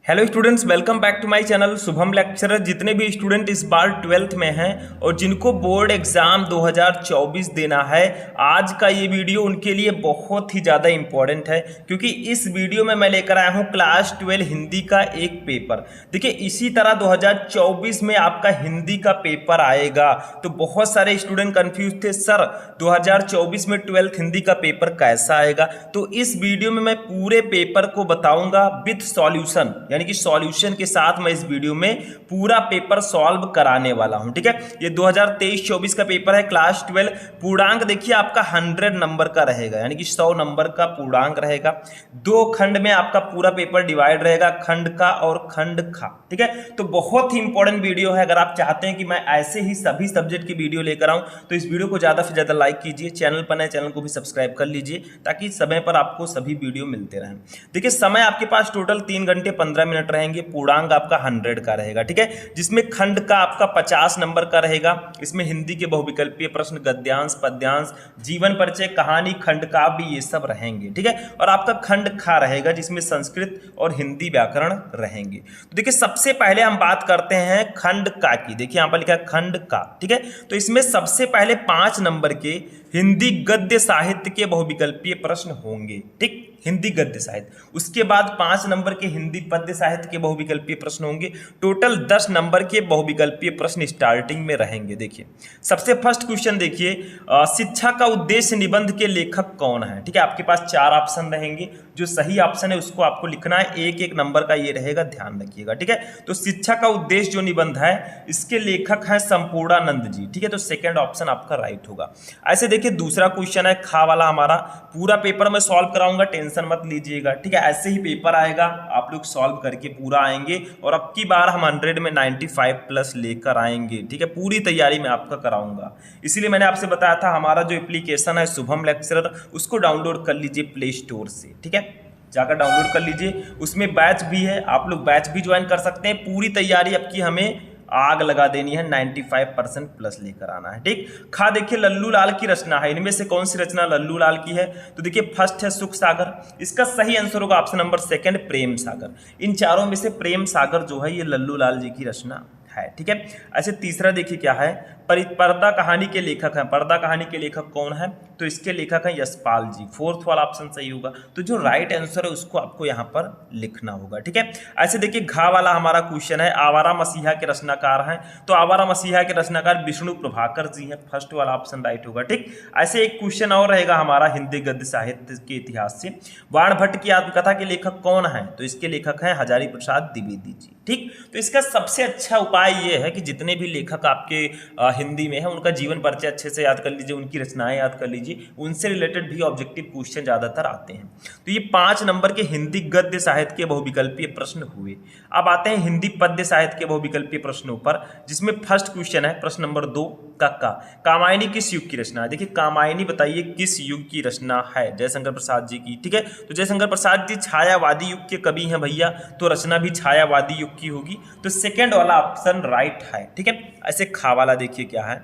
Hello students, welcome back to my channel Shubham lecturer. जितने भी student इस बार 12th में हैं और जिनको बोर्ड एग्जाम 2024 देना है, आज का ये वीडियो उनके लिए बहुत ही ज़्यादा इम्पोर्टेंट है, क्योंकि इस वीडियो में मैं लेकर आया हूँ क्लास 12 हिंदी का एक पेपर। देखिए, इसी तरह 2024 में आपका हिंदी का पेपर आएगा। तो बहुत सारे स्टूडेंट कन्फ्यूज थे, सर 2024 में 12th हिंदी का पेपर कैसा आएगा। तो इस वीडियो में मैं पूरे पेपर को बताऊंगा विथ सॉल्यूशन, यानी कि सॉल्यूशन के साथ मैं इस वीडियो में पूरा पेपर सॉल्व कराने वाला हूं। ठीक है, ये 2023-24 का पेपर है क्लास 12। पूर्णांक देखिए आपका 100 नंबर का रहेगा, यानी कि 100 नंबर का पूर्णांक रहेगा। 2 खंड में आपका पूरा पेपर डिवाइड रहेगा, खंड का और खंड खा। ठीक है, तो बहुत ही इंपॉर्टेंट वीडियो है। अगर आप चाहते हैं कि मैं ऐसे ही सभी सब्जेक्ट की वीडियो लेकर आऊं तो इस वीडियो को ज्यादा से ज्यादा लाइक कीजिए, चैनल पर नए चैनल को भी सब्सक्राइब कर लीजिए, ताकि समय पर आपको सभी वीडियो मिलते रहें। देखिए, समय आपके पास टोटल 3 घंटे 15 मिनट रहेंगे। पूर्णांक आपका 100 का रहेगा। ठीक है, जिसमें खंड का आपका 50 नंबर का रहेगा। इसमें हिंदी के बहुविकल्पीय प्रश्न, गद्यांश, पद्यांश, जीवन परिचय, कहानी, खंड काव्य, ये सब रहेंगे। ठीक है, और आपका खंड खा रहेगा, जिसमें संस्कृत और हिंदी व्याकरण रहेंगे। तो देखिए, सबसे पहले हम बात करते हैं खंड का की। देखिए यहाँ पर लिखा है खंड का। ठीक है, तो इसमें सबसे पहले 5 नंबर के हिंदी गद्य साहित्य के बहुविकल्पीय प्रश्न होंगे। ठीक, हिंदी गद्य साहित्य। उसके बाद 5 नंबर के हिंदी पद्य साहित्य के बहुविकल्पीय प्रश्न होंगे। टोटल 10 नंबर के बहुविकल्पीय प्रश्न स्टार्टिंग में रहेंगे। देखिए, सबसे फर्स्ट क्वेश्चन देखिए, शिक्षा का उद्देश्य निबंध के लेखक कौन है। ठीक है, आपके पास 4 ऑप्शन रहेंगे। जो सही ऑप्शन है उसको आपको लिखना है, एक एक नंबर का ये रहेगा, ध्यान रखिएगा। ठीक है, तो शिक्षा का उद्देश्य जो निबंध है, इसके लेखक हैं संपूर्णानंद जी। ठीक है, तो सेकंड ऑप्शन आपका राइट होगा। ऐसे देखिए, दूसरा क्वेश्चन है खा वाला। हमारा पूरा पेपर में सॉल्व कराऊंगा, टेंशन मत लीजिएगा। ठीक है, ऐसे ही पेपर आएगा, आप लोग सॉल्व करके पूरा आएंगे और अब की बार हम 100 में 95 प्लस लेकर आएंगे। ठीक है, पूरी तैयारी मैं आपका कराऊंगा। इसीलिए मैंने आपसे बताया था, हमारा जो एप्लीकेशन है शुभम लेक्चरर, उसको डाउनलोड कर लीजिए प्ले स्टोर से। ठीक है, जाकर डाउनलोड कर लीजिए। उसमें बैच भी है, आप लोग बैच भी ज्वाइन कर सकते हैं। पूरी तैयारी अब की हमें आग लगा देनी है, 95% प्लस लेकर आना है। ठीक, खा देखिए, लल्लू लाल की रचना है। इनमें से कौन सी रचना लल्लू लाल की है? तो देखिए, फर्स्ट है सुख सागर। इसका सही आंसर होगा option number second, Prem Sagar. इन चारों में से प्रेम सागर जो है, ये लल्लू लाल जी की रचना है। ठीक है, ऐसे तीसरा देखिए क्या है, पर्दा कहानी के लेखक हैं। पर्दा कहानी के लेखक कौन है? तो इसके लेखक हैं यशपाल जी। फोर्थ वाला ऑप्शन सही होगा। तो जो राइट आंसर है उसको आपको यहाँ पर लिखना होगा। ठीक है, ऐसे देखिए, घा वाला हमारा क्वेश्चन है, आवारा मसीहा के रचनाकार हैं। तो आवारा मसीहा के रचनाकार विष्णु प्रभाकर जी हैं। फर्स्ट वाला ऑप्शन राइट होगा। ठीक, ऐसे एक क्वेश्चन और रहेगा हमारा हिंदी गद्य साहित्य के इतिहास से, बाण भट्ट की आत्मकथा के लेखक कौन है? तो इसके लेखक हैं हजारी प्रसाद द्विवेदी जी। ठीक, तो इसका सबसे अच्छा उपाय ये है कि जितने भी लेखक आपके हिंदी में है, उनका जीवन परिचय अच्छे से याद कर लीजिए, उनकी रचनाएं याद कर लीजिए, उनसे रिलेटेड भी ऑब्जेक्टिव क्वेश्चन ज्यादातर आते हैं। तो ये 5 नंबर के हिंदी गद्य साहित्य के बहुविकल्पीय प्रश्न हुए। अब आते हैं हिंदी पद्य साहित्य के बहुविकल्पीय प्रश्नों पर, जिसमें फर्स्ट क्वेश्चन है प्रश्न नंबर 2 का कामायनी किस युग की रचना है? देखिए, कामायनी बताइए किस युग की रचना है? जयशंकर प्रसाद जी की। ठीक है, तो जयशंकर प्रसाद जी छायावादी युग के कवि हैं भैया, तो रचना भी छायावादी युग की होगी। तो सेकंड वाला ऑप्शन राइट है। ठीक है, ऐसे खा वाला देखिए क्या है,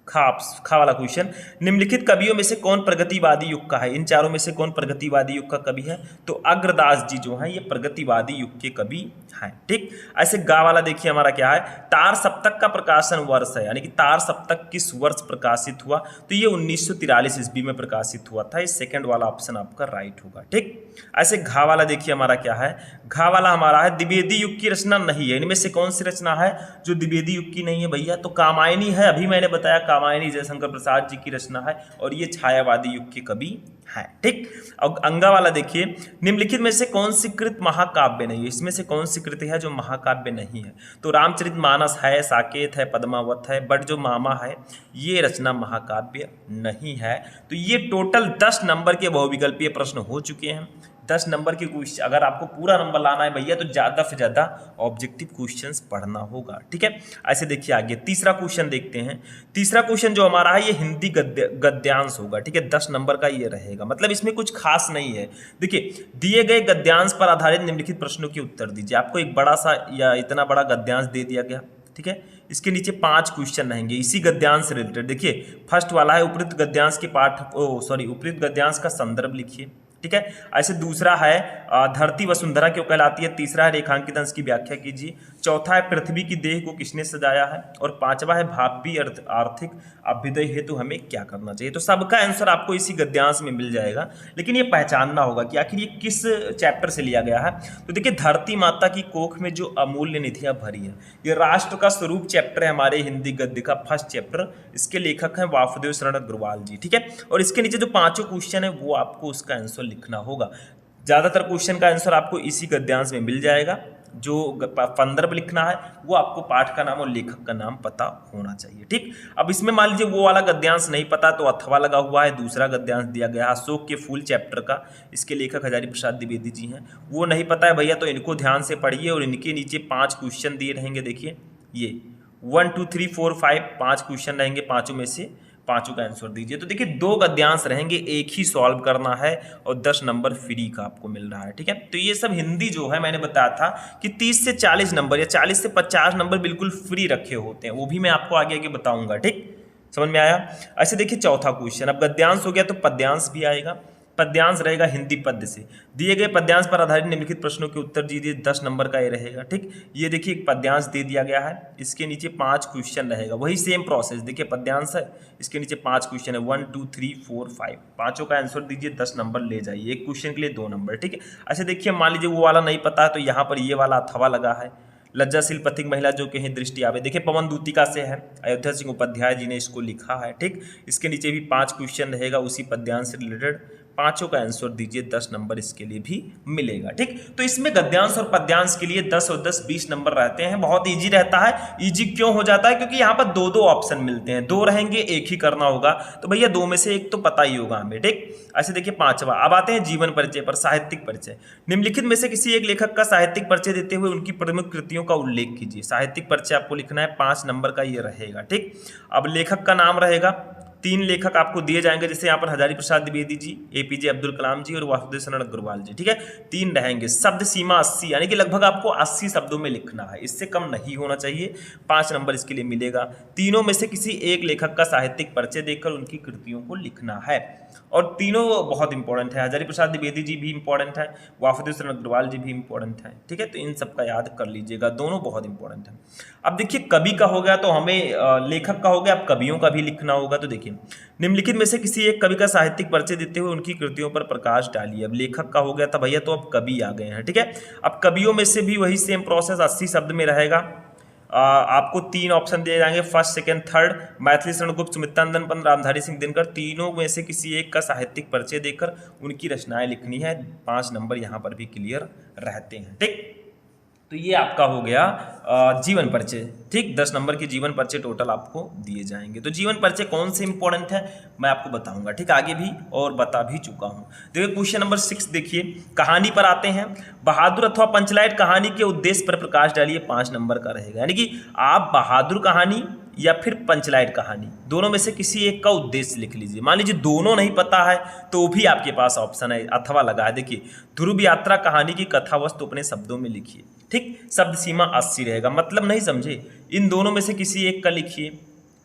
खा वाला क्वेश्चन, निम्नलिखित कवियों में से कौन प्रगतिवादी युग का है? इन चारों में से कौन प्रगतिवादी युग का कवि है? तो अग्रदास जी जो हैं, ये प्रगतिवादी युग के कवि हैं। ठीक, ऐसे गा वाला देखिए हमारा क्या है, तार सप्तक का प्रकाशन वर्ष है, यानी कि तार सप्तक किस वर्ष प्रकाशित हुआ? तो ये 1943 ईस्वी में प्रकाशित हुआ था। इस सेकंड वाला ऑप्शन आपका राइट होगा। ठीक, ऐसे घा वाला देखिए हमारा क्या है, घा वाला हमारा है द्विवेदी युग की रचना नहीं है। इनमें से कौन सी रचना है जो द्विवेदी युग की नहीं है भैया? तो कामायनी है। अभी मैंने बताया कामायनी जयशंकर प्रसाद जी की रचना है और ये छायावादी युग के कवि है। ठीक, और अंगा वाला देखिए, निम्नलिखित में से कौन सी कृत महाकाव्य नहीं है? इसमें से कौन सी कृति है जो महाकाव्य नहीं है? तो रामचरितमानस है, साकेत है, पद्मावत है, बट जो मामा है, ये रचना महाकाव्य नहीं है। तो ये टोटल 10 नंबर के बहुविकल्पीय प्रश्न हो चुके हैं। 10 नंबर के क्वेश्चन, अगर आपको पूरा नंबर लाना है भैया तो ज़्यादा से ज़्यादा ऑब्जेक्टिव क्वेश्चंस पढ़ना होगा। ठीक है, ऐसे देखिए आगे तीसरा क्वेश्चन देखते हैं। तीसरा क्वेश्चन जो हमारा है, ये हिंदी गद्यांश होगा। ठीक है, 10 नंबर का ये रहेगा, मतलब इसमें कुछ खास नहीं है। देखिए, दिए गए गद्यांश पर आधारित निम्नलिखित प्रश्नों के उत्तर दीजिए। आपको एक बड़ा सा या इतना बड़ा गद्यांश दे दिया गया। ठीक है, इसके नीचे 5 क्वेश्चन रहेंगे इसी गद्यांश से रिलेटेड। देखिए, फर्स्ट वाला है उपयुक्त गद्यांश के उपयुक्त गद्यांश का संदर्भ लिखिए। ठीक है। ऐसे दूसरा है धरती वसुंधरा क्यों कहलाती है, तीसरा है रेखांकित अंश की व्याख्या कीजिए, चौथा है पृथ्वी की देह को किसने सजाया है, और पांचवा है भावी आर्थिक अभ्युदय हेतु हमें क्या करना चाहिए। तो सबका आंसर आपको इसी गद्यांश में मिल जाएगा, लेकिन ये पहचानना होगा कि आखिर ये किस चैप्टर से लिया गया है। तो देखिए, धरती माता की कोख में जो अमूल्य निधियां भरी है, ये राष्ट्र का स्वरूप चैप्टर है हमारे हिंदी गद्य का फर्स्ट चैप्टर। इसके लेखक हैं वासुदेव शरण अग्रवाल जी, ठीक है। और इसके नीचे जो पांचों क्वेश्चन है वो आपको उसका आंसर लिखना होगा। ज्यादातर क्वेश्चन का आंसर आपको इसी गद्यांश में मिल जाएगा। जो संदर्भ लिखना है वो आपको पाठ का नाम और लेखक का नाम पता होना चाहिए, ठीक। अब इसमें मान लीजिए वो वाला गद्यांश नहीं पता तो अथवा लगा हुआ है, दूसरा गद्यांश दिया गया है अशोक के फूल चैप्टर का, इसके लेखक हजारी प्रसाद द्विवेदी जी हैं। वो नहीं पता है भैया तो इनको ध्यान से पढ़िए, और इनके नीचे 5 क्वेश्चन दिए रहेंगे। देखिए ये 1 2 3 4 5 5 क्वेश्चन रहेंगे, पांचों में से पांचों का आंसर दीजिए। तो देखिए 2 गद्यांश रहेंगे, एक ही सॉल्व करना है और 10 नंबर फ्री का आपको मिल रहा है, ठीक है। तो ये सब हिंदी जो है मैंने बताया था कि 30 से 40 नंबर या 40 से 50 नंबर बिल्कुल फ्री रखे होते हैं, वो भी मैं आपको आगे आगे बताऊंगा, ठीक। समझ में आया। ऐसे देखिए चौथा क्वेश्चन, अब गद्यांश हो गया तो पद्यांश भी आएगा। पद्यांश रहेगा हिंदी पद्य से, दिए गए पद्यांश पर आधारित निम्नलिखित प्रश्नों के उत्तर दीजिए, 10 नंबर का ये रहेगा, ठीक। ये देखिए एक पद्यांश दे दिया गया है, इसके नीचे 5 क्वेश्चन रहेगा, वही सेम प्रोसेस। देखिए पद्यांश है, इसके नीचे 5 क्वेश्चन है, 1 2 3 4 5, पांचों का आंसर दीजिए, 10 नंबर ले जाइए, एक क्वेश्चन के लिए 2 नंबर, ठीक है। अच्छा देखिए मान लीजिए वो वाला नहीं पता है तो यहाँ पर ये वाला अथवा लगा है, लज्जाशील पथिक महिला जो कहीं दृष्टि आवे। देखिए पवन दूतिका से है, अयोध्या सिंह उपाध्याय जी ने इसको लिखा है, ठीक। इसके नीचे भी 5 क्वेश्चन रहेगा उसी पद्यांश से रिलेटेड, पांचों का आंसर दीजिए, 10 नंबर इसके लिए भी मिलेगा, ठीक। तो इसमें गद्यांश और पद्यांश के लिए 10 और 10 20 नंबर रहते हैं। बहुत इजी रहता है। इजी क्यों हो जाता है, क्योंकि यहाँ पर 2 ऑप्शन मिलते हैं, 2 रहेंगे, एक ही करना होगा, तो भैया 2 में से एक तो पता ही होगा हमें, ठीक। ऐसे देखिए पांचवा, अब आते हैं जीवन परिचय पर, साहित्यिक परिचय। निम्नलिखित में से किसी एक लेखक का साहित्यिक परिचय देते हुए उनकी प्रमुख कृतियों का उल्लेख कीजिए। साहित्यिक परिचय आपको लिखना है, 5 नंबर का ये रहेगा, ठीक। अब लेखक का नाम रहेगा, 3 लेखक आपको दिए जाएंगे, जैसे यहाँ पर हजारी प्रसाद द्विवेदी जी, एपीजे अब्दुल कलाम जी और वासुदेव शरण अग्रवाल जी, ठीक है। 3 रहेंगे। शब्द सीमा 80, यानी कि लगभग आपको 80 शब्दों में लिखना है, इससे कम नहीं होना चाहिए, 5 नंबर इसके लिए मिलेगा। तीनों में से किसी एक लेखक का साहित्यिक परिचय देकर उनकी कृतियों को लिखना है, और तीनों बहुत इंपॉर्टेंट है। हजारी प्रसाद द्विवेदी जी भी इंपॉर्टेंट है, वासुदेव शरण अग्रवाल जी भी इंपॉर्टेंट है, ठीक है। तो इन सबका याद कर लीजिएगा, दोनों बहुत इंपॉर्टेंट है। अब देखिए कवि का हो गया तो हमें लेखक का हो गया, अब कवियों का भी लिखना होगा। तो देखिए निम्नलिखित में से किसी एक कवि का साहित्यिक परिचय देते हुए उनकी कृतियों पर प्रकाश डालिए। अब लेखक का हो गया था भैया, तो अब कवि आ गए हैं, ठीक है। अब कवियों में से भी वही सेम प्रोसेस 80 शब्द में रहेगा। आपको 3 ऑप्शन दिए जाएंगे, first second third, Maithili Sharan Gupt, Sumitranandan Pant, Ramdhari Singh Dinkar. तीनों में से किसी एक का साहित्यिक परिचय देकर उनकी रचनाएं लिखनी है, 5 नंबर यहाँ पर भी क्लियर रहते हैं, ठीक। तो ये आपका हो गया जीवन परिचय, ठीक। 10 नंबर के जीवन परिचय टोटल आपको दिए जाएंगे। तो जीवन परिचय कौन से इंपॉर्टेंट है मैं आपको बताऊंगा, ठीक, आगे भी, और बता भी चुका हूं। देखिए क्वेश्चन नंबर 6 देखिए, कहानी पर आते हैं। बहादुर अथवा पंचलाइट कहानी के उद्देश्य पर प्रकाश डालिए, 5 नंबर का रहेगा। यानी कि आप बहादुर कहानी या फिर पंचलाइट कहानी, दोनों में से किसी एक का उद्देश्य लिख लीजिए। मान लीजिए दोनों नहीं पता है तो भी आपके पास ऑप्शन है, अथवा लगा है। देखिए ध्रुव यात्रा कहानी की कथा वस्तु अपने शब्दों में लिखिए, ठीक। शब्द सीमा 80 रहेगा, मतलब नहीं समझे, इन दोनों में से किसी एक का लिखिए।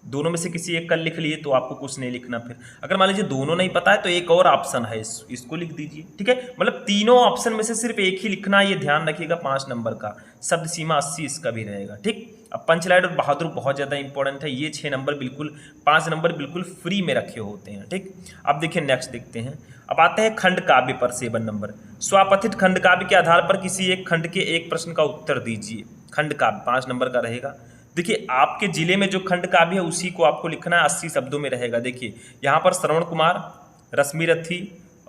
दोनों में से किसी एक का लिख लिए तो आपको कुछ नहीं लिखना। फिर अगर मान लीजिए दोनों नहीं पता है तो एक और ऑप्शन है, इसको लिख दीजिए, ठीक है। मतलब तीनों ऑप्शन में से सिर्फ एक ही लिखना है, ये ध्यान रखिएगा, 5 नंबर का। शब्द सीमा 80 इसका भी रहेगा, ठीक। अब पंचलाइट और बहादुर बहुत ज़्यादा इंपॉर्टेंट है, ये 6 नंबर बिल्कुल, 5 नंबर बिल्कुल फ्री में रखे होते हैं, ठीक। अब देखिए नेक्स्ट देखते हैं। अब आते हैं खंड काव्य पर, 7 नंबर। स्वापथित खंड काव्य के आधार पर किसी एक खंड के एक प्रश्न का उत्तर दीजिए। खंड काव्य 5 नंबर का रहेगा। देखिए आपके जिले में जो खंड काव्य है उसी को आपको लिखना है, 80 शब्दों में रहेगा। देखिए यहाँ पर श्रवण कुमार, रश्मिरथी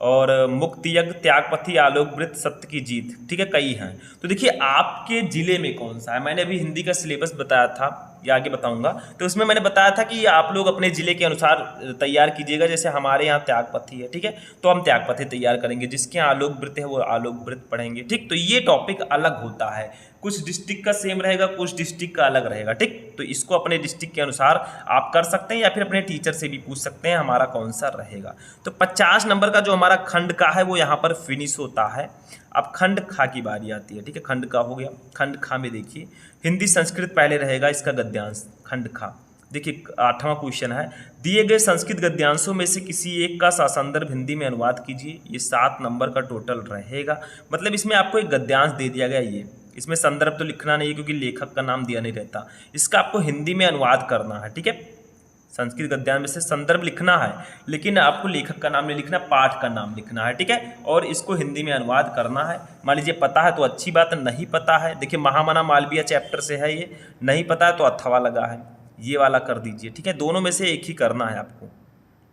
और मुक्ति यज्ञ, त्यागपथी, आलोक वृत्त, सत्य की जीत, ठीक है, कई हैं। तो देखिए आपके जिले में कौन सा है, मैंने अभी हिंदी का सिलेबस बताया था, या आगे बताऊंगा, तो उसमें मैंने बताया था कि आप लोग अपने जिले के अनुसार तैयार कीजिएगा। जैसे हमारे यहाँ त्यागपथी है, ठीक है, तो हम त्यागपथी तैयार करेंगे। जिसके यहाँ आलोक वृत्त है वो आलोक वृत्त पढ़ेंगे, ठीक। तो ये टॉपिक अलग होता है, कुछ डिस्ट्रिक्ट का सेम रहेगा, कुछ डिस्ट्रिक्ट का अलग रहेगा, ठीक। तो इसको अपने डिस्ट्रिक्ट के अनुसार आप कर सकते हैं, या फिर अपने टीचर से भी पूछ सकते हैं हमारा कौन सा रहेगा। तो 50 नंबर का जो हमारा खंड का है वो यहाँ पर फिनिश होता है। अब खंड खा की बारी आती है, ठीक है। खंड का हो गया। खंड खा में देखिए हिंदी संस्कृत पहले रहेगा, इसका गद्यांश खंड खा। देखिए 8वां क्वेश्चन है, दिए गए संस्कृत गद्यांशों में से किसी एक का ससंदर्भ हिंदी में अनुवाद कीजिए। ये 7 नंबर का टोटल रहेगा। मतलब इसमें आपको एक गद्यांश दे दिया गया, ये इसमें संदर्भ तो लिखना नहीं है क्योंकि लेखक का नाम दिया नहीं रहता। इसका आपको हिंदी में अनुवाद करना है, ठीक है। संस्कृत गद्यांश में से संदर्भ लिखना है, लेकिन आपको लेखक का नाम नहीं लिखना, पाठ का नाम लिखना है, ठीक है। और इसको हिंदी में अनुवाद करना है। मान लीजिए पता है तो अच्छी बात, नहीं पता है, देखिए महामना मालवीय चैप्टर से है ये, नहीं पता है तो अथवा लगा है, ये वाला कर दीजिए, ठीक है। दोनों में से एक ही करना है आपको,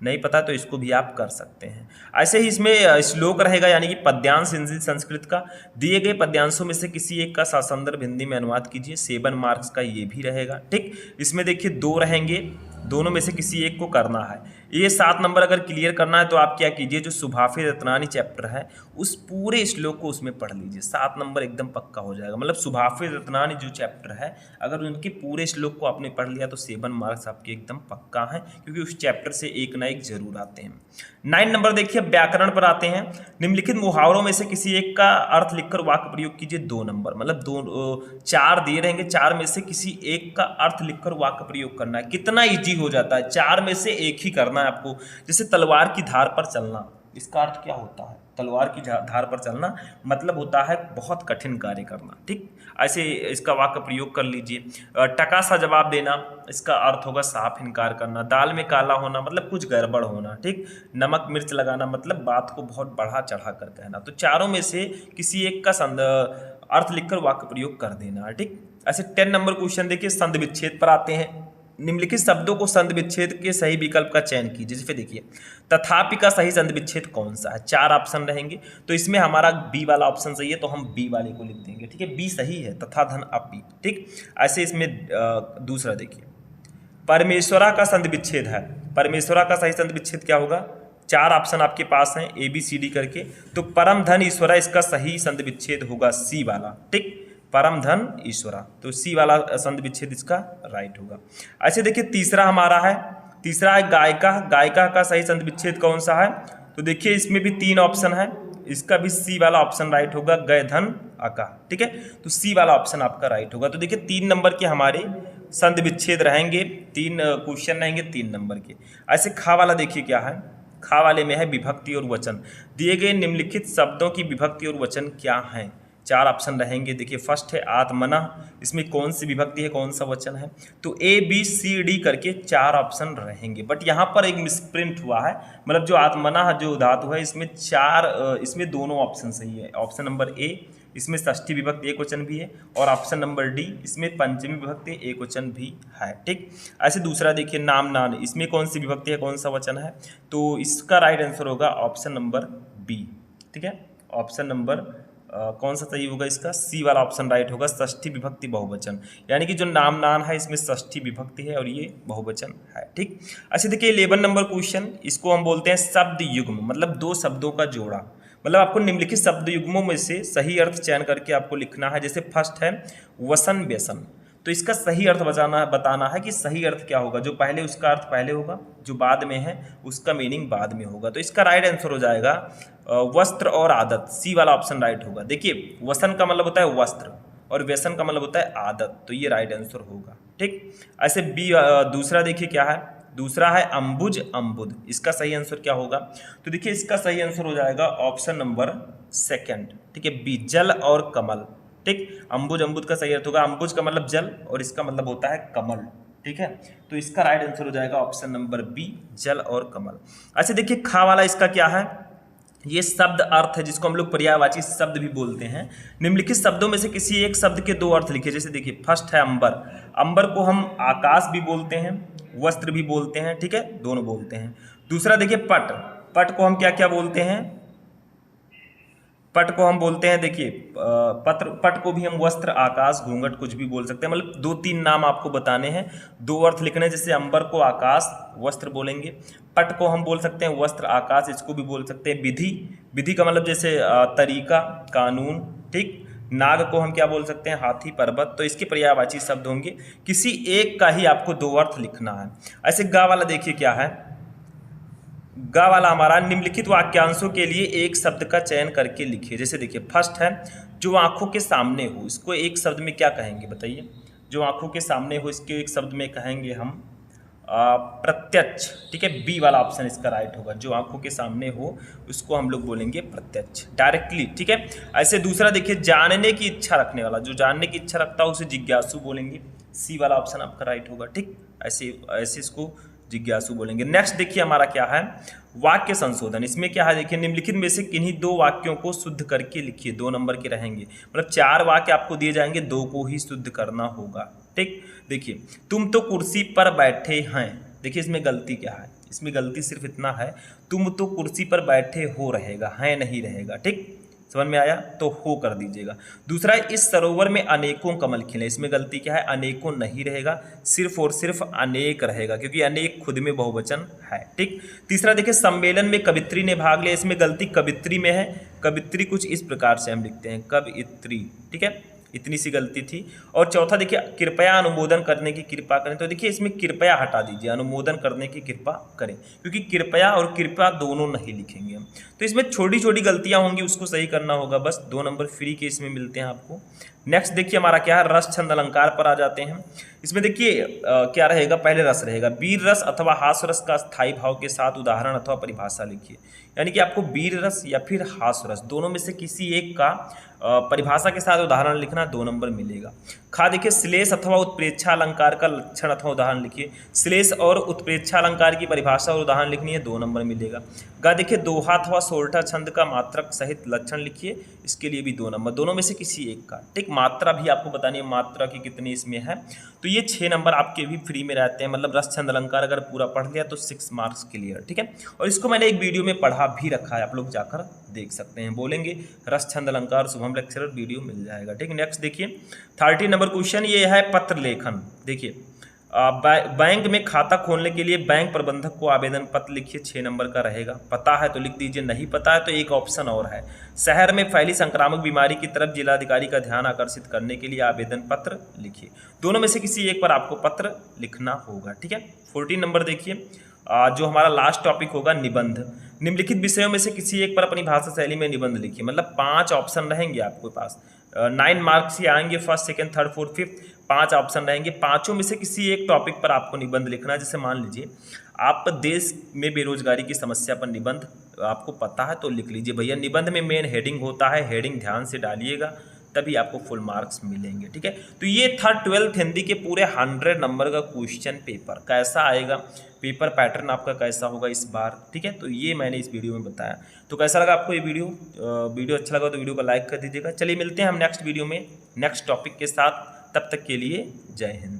नहीं पता तो इसको भी आप कर सकते हैं। ऐसे ही इसमें श्लोक रहेगा, यानी कि पद्यांश हिंदी संस्कृत का, दिए गए पद्यांशों में से किसी एक का ससंदर्भ हिंदी में अनुवाद कीजिए। 7 मार्क्स का ये भी रहेगा, ठीक। इसमें देखिए 2 रहेंगे, दोनों में से किसी एक को करना है। ये 7 नंबर अगर क्लियर करना है तो आप क्या कीजिए, जो सुभाफे रत्नानी चैप्टर है उस पूरे श्लोक को उसमें पढ़ लीजिए, 7 नंबर एकदम पक्का हो जाएगा। मतलब सुभाफे रत्नानी जो चैप्टर है, अगर उनके पूरे श्लोक को आपने पढ़ लिया तो 7 मार्क्स आपके एकदम पक्का हैं, क्योंकि उस चैप्टर से एक ना एक जरूर आते हैं। 9 नंबर देखिए, व्याकरण पर आते हैं। निम्नलिखित मुहावरों में से किसी एक का अर्थ लिखकर वाक्य प्रयोग कीजिए। 2 नंबर, मतलब 4 दिए रहेंगे, 4 में से किसी एक का अर्थ लिखकर वाक्य प्रयोग करना है। कितना इजी हो जाता है, 4 में से एक ही करना है आपको। जैसे तलवार की धार पर चलना, इसका अर्थ क्या होता है? तलवार की धार पर चलना मतलब होता है बहुत कठिन कार्य करना, ठीक। ऐसे इसका वाक्य प्रयोग कर लीजिए। टका सा जवाब देना, इसका अर्थ होगा साफ इनकार करना। दाल में काला होना मतलब कुछ गड़बड़ होना, ठीक। नमक मिर्च लगाना मतलब बात को बहुत बढ़ा चढ़ा कर कहना। तो चारों में से किसी एक का अर्थ लिखकर वाक्य प्रयोग कर देना है, ठीक। ऐसे 10 नंबर क्वेश्चन देखिए, संधि विच्छेद पर आते हैं। निम्नलिखित शब्दों को संधि विच्छेद के सही विकल्प का चयन कीजिए। जैसे देखिए, तथापि का सही संधि विच्छेद कौन सा है? 4 ऑप्शन रहेंगे, तो इसमें हमारा बी वाला ऑप्शन सही है, तो हम बी वाले को लिख देंगे, ठीक है। बी सही है, तथा धन अपि, ठीक। ऐसे इसमें दूसरा देखिए, परमेश्वरा का संधि विच्छेद है। परमेश्वरा का सही संधि विच्छेद क्या होगा? 4 ऑप्शन आपके पास हैं ए बी सी डी करके, तो परम धन ईश्वरा इसका सही संधि विच्छेद होगा सी वाला, ठीक। परम धन ईश्वरा, तो सी वाला संधि विच्छेद इसका राइट होगा। ऐसे देखिए तीसरा हमारा है, तीसरा है गायिका। गायिका का सही संधि विच्छेद कौन सा है? तो देखिए इसमें भी 3 ऑप्शन है, इसका भी सी वाला ऑप्शन राइट होगा, गय धन अका, ठीक है। तो सी वाला ऑप्शन आपका राइट होगा। तो देखिए 3 नंबर के हमारे संधि विच्छेद रहेंगे, 3 क्वेश्चन रहेंगे 3 नंबर के। ऐसे खा वाला देखिए क्या है, खा वाले में है विभक्ति और वचन। दिए गए निम्नलिखित शब्दों की विभक्ति और वचन क्या हैं? 4 ऑप्शन रहेंगे। देखिए फर्स्ट है आत्मना, इसमें कौन सी विभक्ति है, कौन सा वचन है? तो ए बी सी डी करके 4 ऑप्शन रहेंगे, बट यहाँ पर एक मिसप्रिंट हुआ है। मतलब जो आत्मना जो धातु है इसमें 4, इसमें दोनों ऑप्शन सही है। ऑप्शन नंबर ए, इसमें षष्ठी विभक्ति एक वचन भी है, और ऑप्शन नंबर डी, इसमें पंचमी विभक्ति एक वचन भी है, ठीक। ऐसे दूसरा देखिए नाम नान, इसमें कौन सी विभक्ति है, कौन सा वचन है? तो इसका राइट आंसर होगा ऑप्शन नंबर बी, ठीक है। ऑप्शन नंबर कौन सा सही होगा इसका? सी वाला ऑप्शन राइट होगा, षष्ठी विभक्ति बहुवचन। यानी कि जो नाम नान है इसमें षष्ठी विभक्ति है और ये बहुवचन है, ठीक। अच्छा देखिए 11 नंबर क्वेश्चन, इसको हम बोलते हैं शब्द युग्म, मतलब 2 शब्दों का जोड़ा। मतलब आपको निम्नलिखित शब्द युग्मों में से सही अर्थ चयन करके आपको लिखना है। जैसे फर्स्ट है वसन व्यसन, तो इसका सही अर्थ बताना है कि सही अर्थ क्या होगा। जो पहले उसका अर्थ पहले होगा, जो बाद में है उसका मीनिंग बाद में होगा। तो इसका राइट आंसर हो जाएगा वस्त्र और आदत, सी वाला ऑप्शन राइट होगा। देखिए वसन का मतलब होता है वस्त्र और व्यसन का मतलब होता है आदत, तो ये राइट आंसर होगा, ठीक। ऐसे बी दूसरा देखिए क्या है, दूसरा है अंबुज अम्बुद, इसका सही आंसर क्या होगा? तो देखिए इसका सही आंसर हो जाएगा ऑप्शन नंबर सेकंड, ठीक है, बी जल और कमल, ठीक। अंबुज अम्बुद का सही अर्थ होगा, अंबुज का मतलब जल और इसका मतलब होता है कमल, ठीक है। तो इसका राइट आंसर हो जाएगा ऑप्शन नंबर बी, जल और कमल। अच्छा देखिए खा वाला इसका क्या है? ये शब्द अर्थ है जिसको हम लोग पर्यायवाची शब्द भी बोलते हैं। निम्नलिखित शब्दों में से किसी एक शब्द के 2 अर्थ लिखिए। जैसे देखिए फर्स्ट है अंबर, अंबर को हम आकाश भी बोलते हैं, वस्त्र भी बोलते हैं, ठीक है, दोनों बोलते हैं। दूसरा देखिए पट, पट को हम क्या क्या बोलते हैं? पट को हम बोलते हैं, देखिए पट को भी हम वस्त्र, आकाश, घूंघट कुछ भी बोल सकते हैं। मतलब 2-3 नाम आपको बताने हैं, 2 अर्थ लिखने। जैसे अंबर को आकाश वस्त्र बोलेंगे, पट को हम बोल सकते हैं वस्त्र आकाश, इसको भी बोल सकते हैं विधि, विधि का मतलब जैसे तरीका, कानून, ठीक। नाग को हम क्या बोल सकते हैं? हाथी, पर्वत। तो इसके पर्यायवाची शब्द होंगे, किसी एक का ही आपको 2 अर्थ लिखना है। ऐसे गा वाला देखिए क्या है, गा वाला हमारा निम्नलिखित वाक्यांशों के लिए एक शब्द का चयन करके लिखिए। जैसे देखिए फर्स्ट है जो आंखों के सामने हो, इसको एक शब्द में क्या कहेंगे बताइए? जो आंखों के सामने हो इसके एक शब्द में कहेंगे हम प्रत्यक्ष, ठीक है, बी वाला ऑप्शन इसका राइट होगा। जो आंखों के सामने हो उसको हम लोग बोलेंगे प्रत्यक्ष, डायरेक्टली, ठीक है। ऐसे दूसरा देखिए, जानने की इच्छा रखने वाला, जो जानने की इच्छा रखता है उसे जिज्ञासु बोलेंगे, सी वाला ऑप्शन आपका राइट होगा, ठीक। ऐसे ऐसे इसको जिज्ञासु बोलेंगे। नेक्स्ट देखिए हमारा क्या है, वाक्य संशोधन। इसमें क्या है देखिए, निम्नलिखित में से किन्हीं 2 वाक्यों को शुद्ध करके लिखिए, 2 नंबर के रहेंगे, मतलब 4 वाक्य आपको दिए जाएंगे, 2 को ही शुद्ध करना होगा, ठीक। देखिए, तुम तो कुर्सी पर बैठे हैं, देखिए इसमें गलती क्या है, इसमें गलती सिर्फ इतना है, तुम तो कुर्सी पर बैठे हो रहेगा, है नहीं रहेगा, ठीक, समझ में आया, तो हो कर दीजिएगा। दूसरा, इस सरोवर में अनेकों कमल खिले, इसमें गलती क्या है, अनेकों नहीं रहेगा, सिर्फ और सिर्फ अनेक रहेगा, क्योंकि अनेक खुद में बहुवचन है, ठीक। तीसरा देखिए, सम्मेलन में कवित्री ने भाग लिया, इसमें गलती कवित्री में है, कवित्री कुछ इस प्रकार से हम लिखते हैं, कवित्री, ठीक है, इतनी सी गलती थी। और चौथा देखिए, कृपया अनुमोदन करने की कृपा करें, तो देखिए इसमें कृपया हटा दीजिए, अनुमोदन करने की कृपा करें, क्योंकि कृपया और कृपा दोनों नहीं लिखेंगे हम। तो इसमें छोटी छोटी गलतियां होंगी, उसको सही करना होगा, बस 2 नंबर फ्री के इसमें मिलते हैं आपको। नेक्स्ट देखिए हमारा क्या है, रस छंद अलंकार पर आ जाते हैं। इसमें देखिए क्या रहेगा, पहले रस रहेगा, वीर रस अथवा हास्य रस का स्थायी भाव के साथ उदाहरण अथवा परिभाषा लिखिए, यानी कि आपको वीर रस या फिर हास्य रस दोनों में से किसी एक का परिभाषा के साथ उदाहरण लिखना, 2 नंबर मिलेगा। खा देखिए, श्लेष अथवा उत्प्रेक्षा अलंकार का लक्षण अथवा उदाहरण लिखिए, श्लेष और उत्प्रेक्षा अलंकार की परिभाषा और उदाहरण लिखनी है, 2 नंबर मिलेगा। गा देखिए, दोहा अथवा सोरठा छंद का मात्रक सहित लक्षण लिखिए, इसके लिए भी 2 नंबर, दोनों में से किसी एक का, ठीक। मात्रा भी आपको बतानी है, मात्रा की कितनी इसमें है, तो ये 6 नंबर आपके भी फ्री में रहते हैं, मतलब रस छंद अलंकार अगर पूरा पढ़ लिया तो 6 मार्क्स क्लियर, ठीक है। और इसको मैंने एक वीडियो में पढ़ा भी रखा है, आप लोग जाकर देख सकते हैं, बोलेंगे रस छंद अलंकार शुभम लेक्चरर, वीडियो मिल जाएगा, ठीक। नेक्स्ट देखिए 30 नंबर क्वेश्चन, ये है पत्र लेखन। देखिए, बैंक में खाता खोलने के लिए बैंक प्रबंधक को आवेदन पत्र लिखिए, 6 नंबर का रहेगा। पता है तो लिख दीजिए, नहीं पता है तो एक ऑप्शन और है, शहर में फैली संक्रामक बीमारी की तरफ जिलाधिकारी का ध्यान आकर्षित करने के लिए आवेदन पत्र लिखिए, दोनों में से किसी एक पर आपको पत्र लिखना होगा, ठीक है। 14 नंबर देखिए, जो हमारा लास्ट टॉपिक होगा, निबंध। निम्नलिखित विषयों में से किसी एक पर अपनी भाषा शैली में निबंध लिखिए, मतलब 5 ऑप्शन रहेंगे आपके पास, 9 मार्क्स ही आएंगे, first, second, third, fourth, fifth, 5 option रहेंगे, पांचों में से किसी एक टॉपिक पर आपको निबंध लिखना है। जैसे मान लीजिए आप देश में बेरोजगारी की समस्या पर निबंध आपको पता है तो लिख लीजिए भैया। निबंध में मेन हेडिंग होता है, हेडिंग ध्यान से डालिएगा तभी आपको फुल मार्क्स मिलेंगे, ठीक है। तो ये था 12th हिंदी के पूरे 100 नंबर का क्वेश्चन पेपर। कैसा आएगा, पेपर पैटर्न आपका कैसा होगा इस बार, ठीक है। तो ये मैंने इस वीडियो में बताया। तो कैसा लगा आपको ये वीडियो अच्छा लगा तो वीडियो को लाइक कर दीजिएगा। चलिए मिलते हैं हम नेक्स्ट वीडियो में नेक्स्ट टॉपिक के साथ, तब तक के लिए जय हिंद।